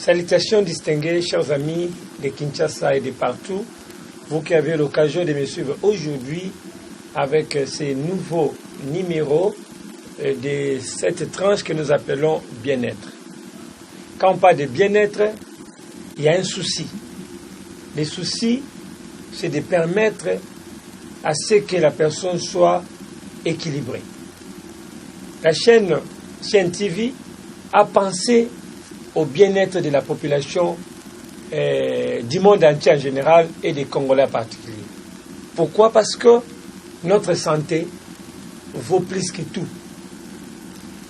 Salutations distinguées, chers amis de Kinshasa et de partout, vous qui avez l'occasion de me suivre aujourd'hui avec ces nouveaux numéros de cette tranche que nous appelons bien-être. Quand on parle de bien-être, il y a un souci. Le souci, c'est de permettre à ce que la personne soit équilibrée. La chaîne Chaîne TV a pensé au bien-être de la population du monde entier en général et des Congolais en particulier. Pourquoi? Parce que notre santé vaut plus que tout.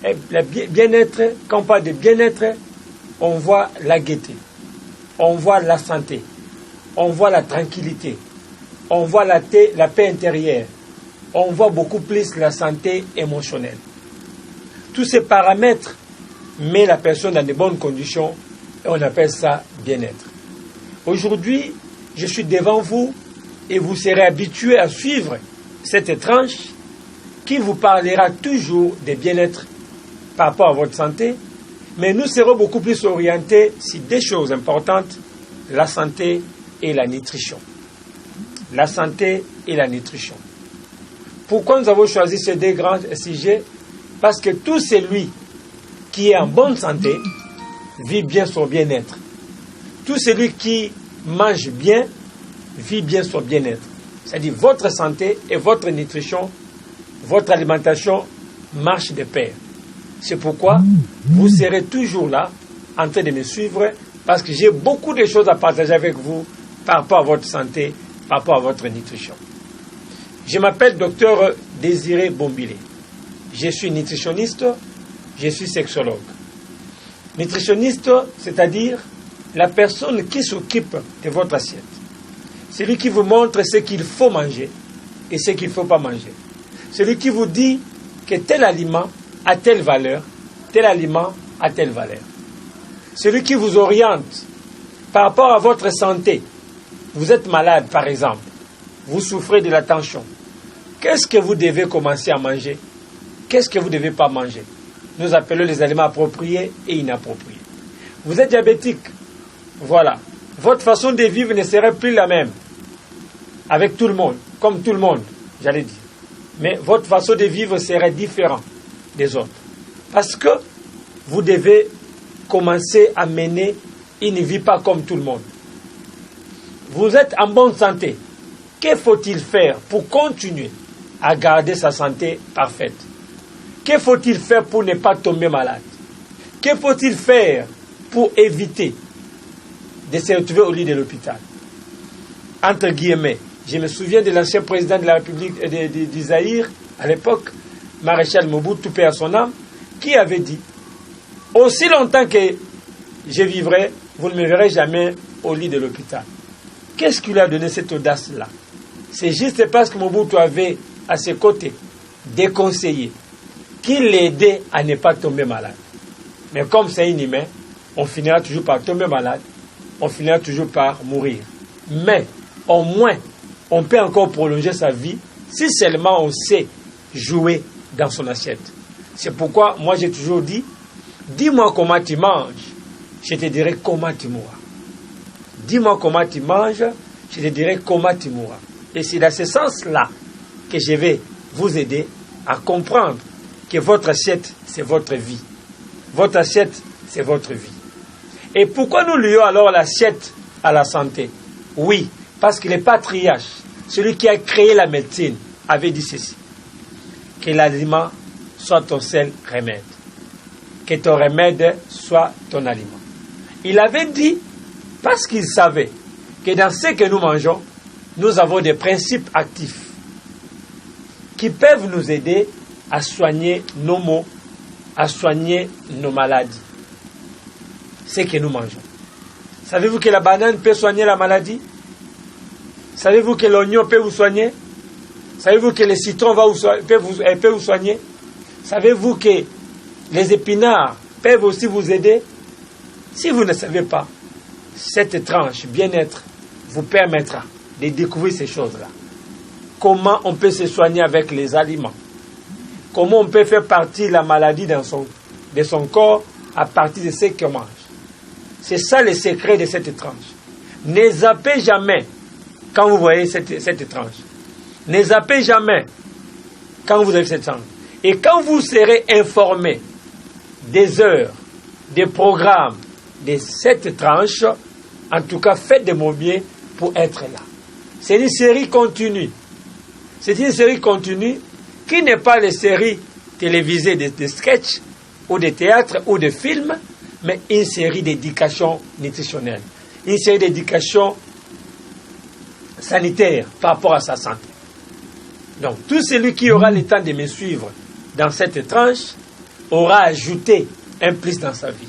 Et le bien-être, quand on parle de bien-être, on voit la gaieté, on voit la santé, on voit la tranquillité, on voit la paix intérieure, on voit beaucoup plus la santé émotionnelle. Tous ces paramètres mettent la personne dans de bonnes conditions et on appelle ça bien-être. Aujourd'hui, je suis devant vous et vous serez habitués à suivre cette tranche qui vous parlera toujours de bien-être par rapport à votre santé, mais nous serons beaucoup plus orientés sur des choses importantes, la santé et la nutrition. La santé et la nutrition. Pourquoi nous avons choisi ces deux grands sujets? Parce que tout celui qui est en bonne santé vit bien son bien-être. Tout celui qui mange bien vit bien son bien-être. C'est-à-dire votre santé et votre nutrition, votre alimentation marchent de pair. C'est pourquoi vous serez toujours là en train de me suivre parce que j'ai beaucoup de choses à partager avec vous par rapport à votre santé, par rapport à votre nutrition. Je m'appelle Dr Désiré Bombilé. Je suis nutritionniste, je suis sexologue. Nutritionniste, c'est-à-dire la personne qui s'occupe de votre assiette. Celui qui vous montre ce qu'il faut manger et ce qu'il ne faut pas manger. Celui qui vous dit que tel aliment a telle valeur, tel aliment a telle valeur. Celui qui vous oriente par rapport à votre santé. Vous êtes malade, par exemple. Vous souffrez de la tension. Qu'est-ce que vous devez commencer à manger? Qu'est-ce que vous ne devez pas manger? Nous appelons les aliments appropriés et inappropriés. Vous êtes diabétique. Voilà. Votre façon de vivre ne serait plus la même. Avec tout le monde. Comme tout le monde, j'allais dire. Mais votre façon de vivre serait différente des autres. Parce que vous devez commencer à mener une vie pas comme tout le monde. Vous êtes en bonne santé. Que faut-il faire pour continuer à garder sa santé parfaite? Que faut-il faire pour ne pas tomber malade? Que faut-il faire pour éviter de se retrouver au lit de l'hôpital? Entre guillemets, je me souviens de l'ancien président de la République du Zaïre, à l'époque, Maréchal Mobutu, paix à son âme, qui avait dit « Aussi longtemps que je vivrai, vous ne me verrez jamais au lit de l'hôpital. » Qu'est-ce qui lui a donné cette audace-là? C'est juste parce que Mobutu avait à ses côtés des conseillers qui l'aidaient à ne pas tomber malade. Mais comme c'est un humain, on finira toujours par tomber malade, on finira toujours par mourir. Mais au moins, on peut encore prolonger sa vie si seulement on sait jouer dans son assiette. C'est pourquoi moi j'ai toujours dit, dis-moi comment tu manges, je te dirai comment tu mourras. Dis-moi comment tu manges, je te dirai comment tu mourras. Et c'est dans ce sens-là que je vais vous aider à comprendre que votre assiette, c'est votre vie. Votre assiette, c'est votre vie. Et pourquoi nous lions alors l'assiette à la santé? Oui, parce que le patriarche, celui qui a créé la médecine, avait dit ceci. Que l'aliment soit ton seul remède. Que ton remède soit ton aliment. Il avait dit, parce qu'il savait que dans ce que nous mangeons, nous avons des principes actifs qui peuvent nous aider à soigner nos maux, à soigner nos maladies. Ce que nous mangeons. Savez-vous que la banane peut soigner la maladie? Savez-vous que l'oignon peut vous soigner? Savez-vous que le citron peut vous soigner? Savez-vous que les épinards peuvent aussi vous aider? Si vous ne savez pas, cette tranche bien-être vous permettra de découvrir ces choses-là. Comment on peut se soigner avec les aliments? Comment on peut faire partir la maladie de son corps à partir de ce qu'on mange? C'est ça le secret de cette tranche. Ne zappez jamais quand vous voyez cette tranche. Ne zappez jamais quand vous avez cette tranche. Et quand vous serez informé des heures, des programmes de cette tranche, en tout cas, faites de mon mieux pour être là. C'est une série continue. C'est une série continue qui n'est pas les séries télévisées de sketchs ou de théâtre ou de films, mais une série d'éducation nutritionnelle, une série d'éducation sanitaire par rapport à sa santé. Donc, tout celui qui aura le temps de me suivre dans cette tranche aura ajouté un plus dans sa vie.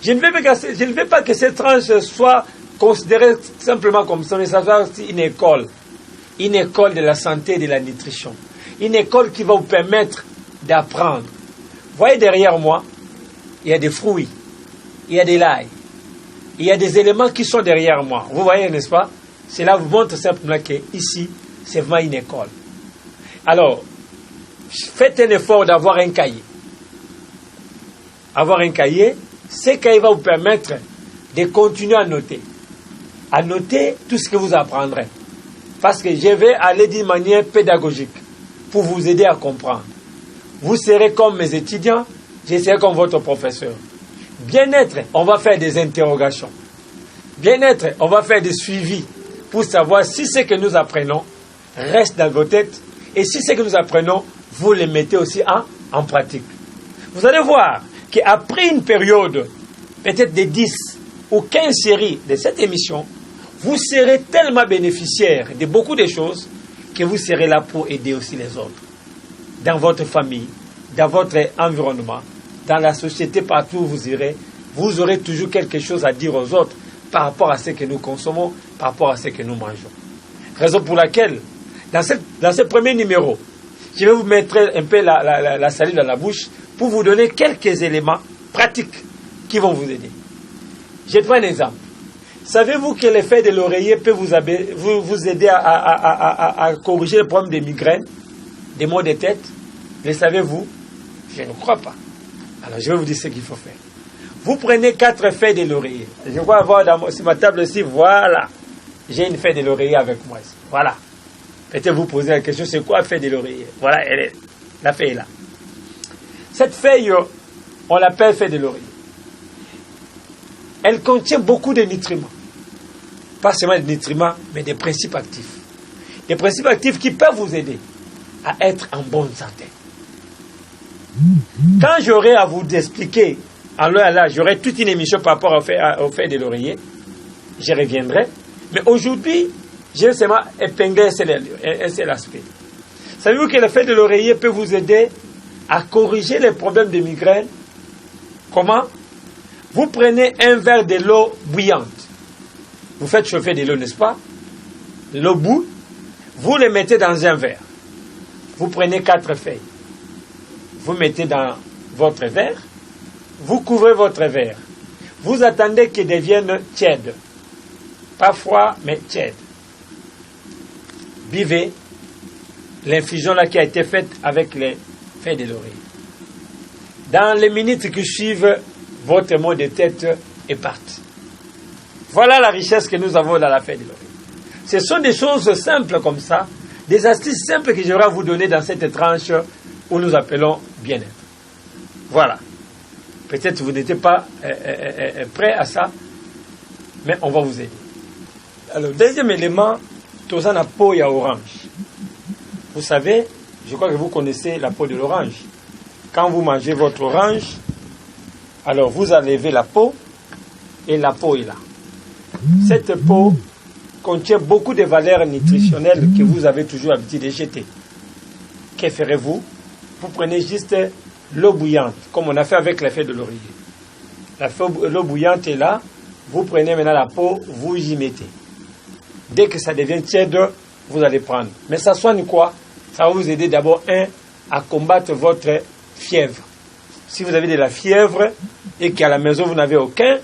Je ne veux pas que cette tranche soit considérée simplement comme ça, mais ça soit aussi une école de la santé et de la nutrition, une école qui va vous permettre d'apprendre. Vous voyez derrière moi, il y a des fruits, il y a des l'ail, il y a des éléments qui sont derrière moi. Vous voyez, n'est-ce pas? Cela vous montre simplement que ici, c'est vraiment une école. Alors, faites un effort d'avoir un cahier. Avoir un cahier, ce cahier va vous permettre de continuer à noter. À noter tout ce que vous apprendrez. Parce que je vais aller d'une manière pédagogique pour vous aider à comprendre. Vous serez comme mes étudiants, je serai comme votre professeur. Bien-être, on va faire des interrogations. Bien-être, on va faire des suivis pour savoir si ce que nous apprenons reste dans vos têtes et si ce que nous apprenons, vous le mettez aussi en pratique. Vous allez voir qu'après une période, peut-être de 10 ou 15 séries de cette émission, vous serez tellement bénéficiaire de beaucoup de choses que vous serez là pour aider aussi les autres. Dans votre famille, dans votre environnement, dans la société, partout où vous irez, vous aurez toujours quelque chose à dire aux autres par rapport à ce que nous consommons, par rapport à ce que nous mangeons. Raison pour laquelle, dans ce premier numéro, je vais vous mettre un peu la salive dans la bouche pour vous donner quelques éléments pratiques qui vont vous aider. Je te prends un exemple. Savez-vous que l'effet de l'oreiller peut vous aider à corriger le problème des migraines, des maux de tête? Le savez-vous? Je ne crois pas. Alors je vais vous dire ce qu'il faut faire. Vous prenez 4 feuilles de l'oreiller. Je crois avoir sur ma table ici, voilà. J'ai une feuille de l'oreiller avec moi ici. Voilà. Peut-être vous poser la question, c'est quoi la feuille de l'oreiller? Voilà, la feuille est là. Cette feuille, on l'appelle feuille de l'oreiller. Elle contient beaucoup de nutriments. Pas seulement des nutriments, mais des principes actifs. Des principes actifs qui peuvent vous aider à être en bonne santé. Quand j'aurai à vous expliquer, j'aurai toute une émission par rapport au fait de l'oreiller, je reviendrai. Mais aujourd'hui, je vais seulement épingler un seul aspect. Savez-vous que le fait de l'oreiller peut vous aider à corriger les problèmes de migraine? Comment? Vous prenez un verre de l'eau bouillante. Vous faites chauffer de l'eau, n'est-ce pas? L'eau bout. Vous le mettez dans un verre. Vous prenez 4 feuilles. Vous mettez dans votre verre. Vous couvrez votre verre. Vous attendez qu'il devienne tiède. Pas froid, mais tiède. Buvez l'infusion là qui a été faite avec les feuilles de l'oreiller. Dans les minutes qui suivent, votre mot de tête est parti. Voilà la richesse que nous avons dans la feuille de l'oreille. Ce sont des choses simples comme ça, des astuces simples que j'aurai à vous donner dans cette tranche où nous appelons bien-être. Voilà. Peut-être que vous n'étiez pas prêt à ça, mais on va vous aider. Alors, deuxième élément, tous en la peau, il y a orange. Vous savez, je crois que vous connaissez la peau de l'orange. Quand vous mangez votre orange, alors vous enlevez la peau et la peau est là. Cette peau contient beaucoup de valeurs nutritionnelles que vous avez toujours l'habitude de jeter. Que ferez-vous? Vous prenez juste l'eau bouillante, comme on a fait avec la feuille de l'oreiller. L'eau bouillante est là, vous prenez maintenant la peau, vous y mettez. Dès que ça devient tiède, vous allez prendre. Mais ça soigne quoi? Ça va vous aider d'abord, à combattre votre fièvre. Si vous avez de la fièvre et qu'à la maison vous n'avez aucun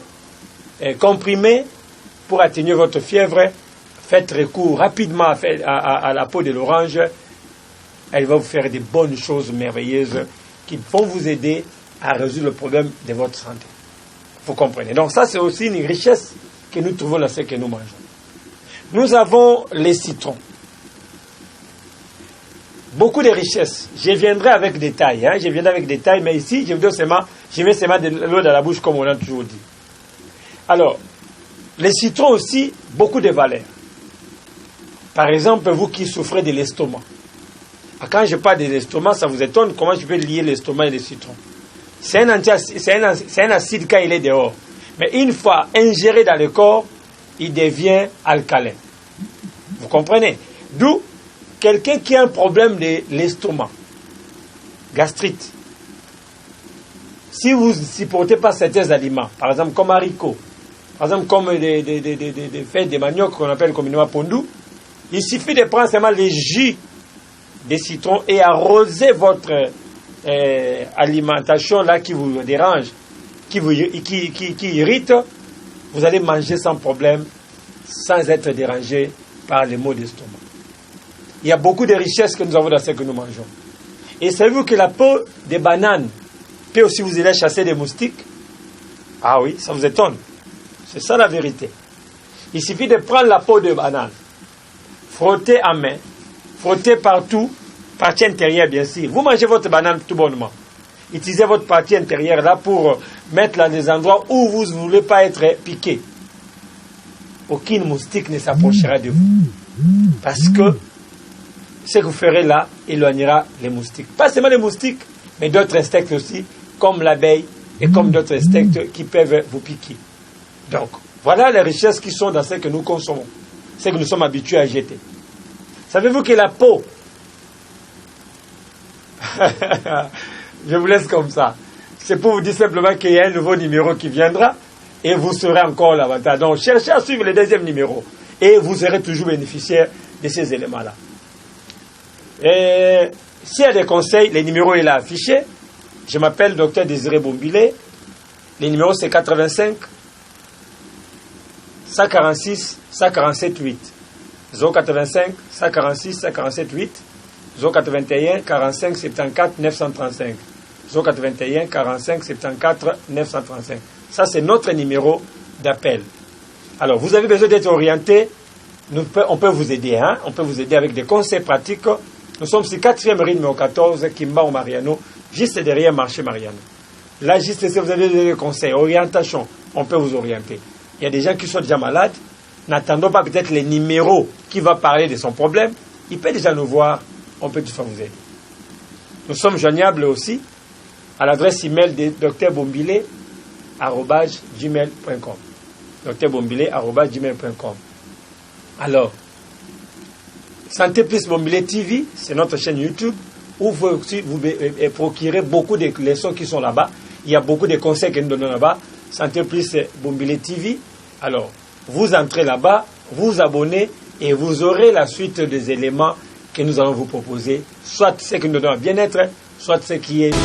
comprimé pour atténuer votre fièvre, faites recours rapidement à la peau de l'orange. Elle va vous faire de bonnes choses merveilleuses qui vont vous aider à résoudre le problème de votre santé. Vous comprenez? Donc ça, c'est aussi une richesse que nous trouvons dans ce que nous mangeons. Nous avons les citrons. Beaucoup de richesses. Je viendrai avec détail. Je viendrai avec détail, mais ici, je mets seulement de l'eau dans la bouche, comme on a toujours dit. Alors, les citrons aussi, beaucoup de valeurs. Par exemple, vous qui souffrez de l'estomac. Quand je parle de l'estomac, ça vous étonne comment je peux lier l'estomac et les citrons. C'est un acide quand il est dehors. Mais une fois ingéré dans le corps, il devient alcalin. Vous comprenez? D'où quelqu'un qui a un problème de l'estomac, gastrite, si vous ne supportez pas certains aliments, par exemple comme haricots, par exemple comme des fèves de manioc qu'on appelle communément pondou, il suffit de prendre seulement les jus des citrons et arroser votre alimentation là qui vous dérange, qui irrite, vous allez manger sans problème, sans être dérangé par les maux d'estomac. Il y a beaucoup de richesses que nous avons dans ce que nous mangeons. Et savez-vous que la peau des bananes peut aussi vous aider à chasser des moustiques? Ah oui, ça vous étonne. C'est ça la vérité. Il suffit de prendre la peau de banane, frotter à main, frotter partout, partie intérieure bien sûr. Vous mangez votre banane tout bonnement. Utilisez votre partie intérieure là pour mettre dans des endroits où vous ne voulez pas être piqué. Aucun moustique ne s'approchera de vous. Parce que ce que vous ferez là éloignera les moustiques. Pas seulement les moustiques, mais d'autres insectes aussi, comme l'abeille et comme d'autres insectes qui peuvent vous piquer. Donc, voilà les richesses qui sont dans ce que nous consommons, ce que nous sommes habitués à jeter. Savez-vous que la peau, je vous laisse comme ça, c'est pour vous dire simplement qu'il y a un nouveau numéro qui viendra et vous serez encore l'avantage. Donc, cherchez à suivre le deuxième numéro et vous serez toujours bénéficiaire de ces éléments-là. Et s'il y a des conseils, les numéros sont là affichés. Je m'appelle Dr Désiré Bombilé. Les numéros c'est 85 146 147 8. 085 146 147 8. 081 45 74 935. 081 45 74 935. Ça c'est notre numéro d'appel. Alors vous avez besoin d'être orienté. On peut vous aider. On peut vous aider avec des conseils pratiques. Nous sommes sur 4e rue numéro 14, Kimba ou Mariano, juste derrière marché Mariano. Là, juste si vous avez des conseils, orientation, on peut vous orienter. Il y a des gens qui sont déjà malades, n'attendons pas peut-être les numéros qui vont parler de son problème. Il peut déjà nous voir, on peut tout faire vous aider. Nous sommes joignables aussi à l'adresse email de drbombile@gmail.com. drbombile@gmail.com. Alors, Santé Plus Bombilé TV, c'est notre chaîne YouTube, où vous aussi vous procurez beaucoup de leçons qui sont là-bas. Il y a beaucoup de conseils que nous donnons là-bas. Santé Plus Bombilé TV. Alors, vous entrez là-bas, vous abonnez et vous aurez la suite des éléments que nous allons vous proposer. Soit ce que nous donnons à bien-être, soit ce qui est